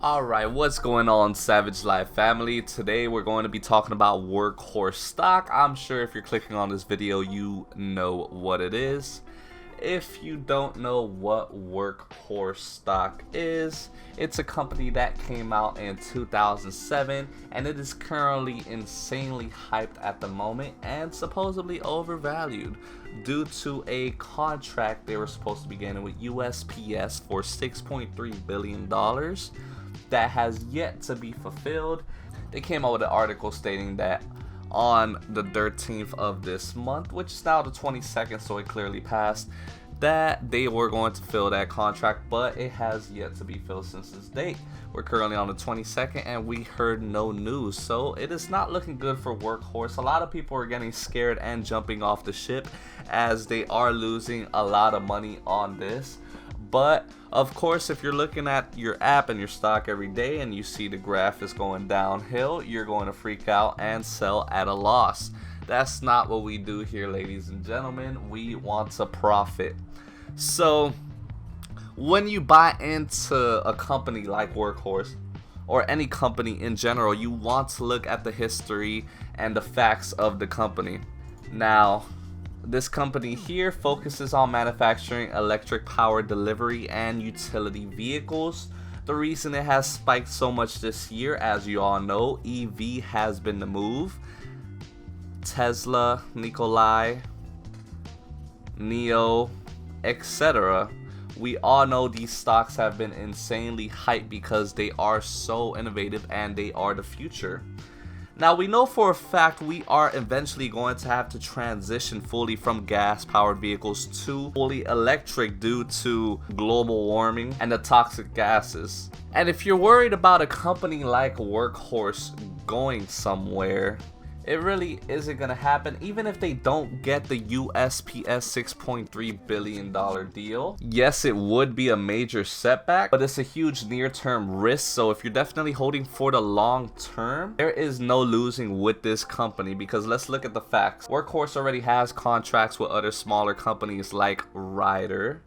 Alright, what's going on, Savage Life family? Today we're going to be talking about Workhorse stock. I'm sure if you're clicking on this video, you know what it is. If you don't know what Workhorse stock is, it's a company that came out in 2007 and it is currently insanely hyped at the moment and supposedly overvalued due to a contract they were supposed to be getting with USPS for $6.3 billion that has yet to be fulfilled. They came out with an article stating that on the 13th of this month, which is now the 22nd, so it clearly passed, that they were going to fill that contract, but it has yet to be filled since this date. We're currently on the 22nd and we heard no news, so it is not looking good for Workhorse. A lot of people are getting scared and jumping off the ship as they are losing a lot of money on this. But of course, if you're looking at your app and your stock every day and you see the graph is going downhill, you're going to freak out and sell at a loss. That's not what we do here, ladies and gentlemen. We want to profit. So when you buy into a company like Workhorse or any company in general, you want to look at the history and the facts of the company. Now, this company here focuses on manufacturing electric power delivery and utility vehicles. The reason it has spiked so much this year, as you all know, EV has been the move. Tesla, Nikola, Neo, etc. We all know these stocks have been insanely hyped because they are so innovative and they are the future. Now, we know for a fact we are eventually going to have to transition fully from gas-powered vehicles to fully electric due to global warming and the toxic gases. And if you're worried about a company like Workhorse going somewhere, it really isn't going to happen, even if they don't get the USPS $6.3 billion deal. Yes, it would be a major setback, but it's a huge near-term risk. So if you're definitely holding for the long term, there is no losing with this company, because let's look at the facts. Workhorse already has contracts with other smaller companies like Ryder.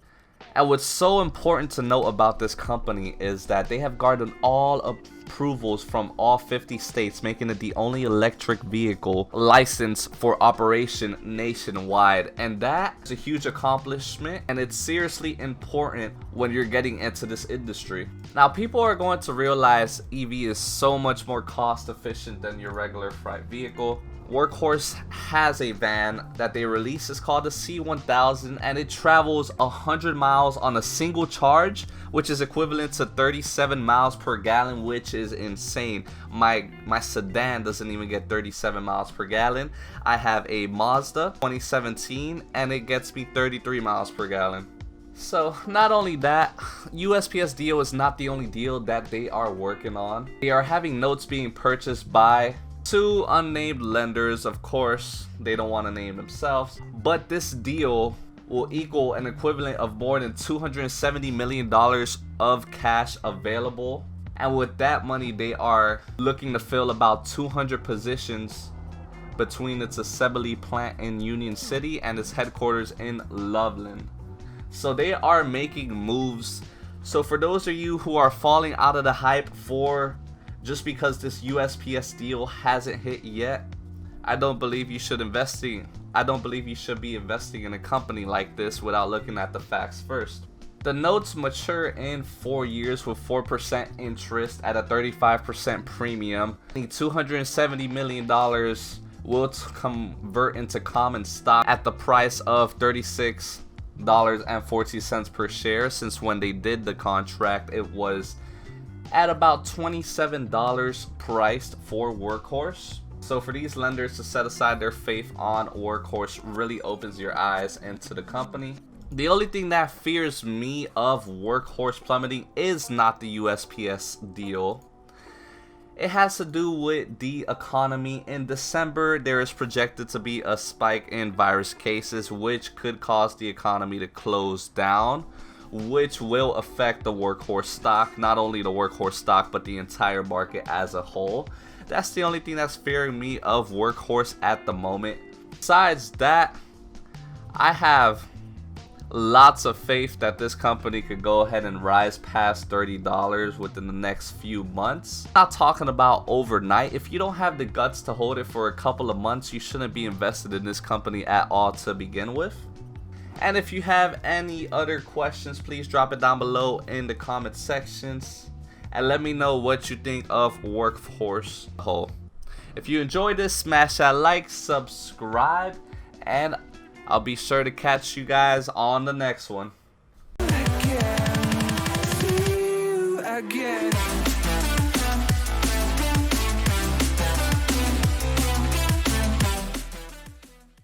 And what's so important to note about this company is that they have garnered all approvals from all 50 states, making it the only electric vehicle licensed for operation nationwide. And that is a huge accomplishment, and it's seriously important when you're getting into this industry. Now, people are going to realize EV is so much more cost efficient than your regular freight vehicle. Workhorse has a van that they release. It's called the C1000 and it travels 100 miles on a single charge, which is equivalent to 37 miles per gallon, which is insane. My sedan doesn't even get 37 miles per gallon. I have a Mazda 2017 and it gets me 33 miles per gallon. So not only that, USPS deal is not the only deal that they are working on. They are having notes being purchased by two unnamed lenders. Of course, they don't want to name themselves, but this deal will equal an equivalent of more than $270 million of cash available. And with that money, they are looking to fill about 200 positions between its assembly plant in Union City and its headquarters in Loveland. So they are making moves. So for those of you who are falling out of the hype for just because this USPS deal hasn't hit yet, I don't believe you should be investing in a company like this without looking at the facts first. The notes mature in 4 years with 4% interest at a 35% premium. $270 million will convert into common stock at the price of $36.40 per share. Since when they did the contract, it was at about $27 priced for Workhorse. So for these lenders to set aside their faith on Workhorse really opens your eyes into the company. The only thing that fears me of Workhorse plummeting is not the USPS deal. It has to do with the economy. In December, there is projected to be a spike in virus cases, which could cause the economy to close down, which will affect the Workhorse stock. Not only the Workhorse stock, but the entire market as a whole. That's the only thing that's fearing me of Workhorse at the moment. Besides that, I have lots of faith that this company could go ahead and rise past $30 within the next few months. Not talking about overnight. If you don't have the guts to hold it for a couple of months, you shouldn't be invested in this company at all to begin with. And if you have any other questions, please drop it down below in the comment sections and let me know what you think of Workhorse whole. If you enjoyed this, smash that like, subscribe, and I'll be sure to catch you guys on the next one.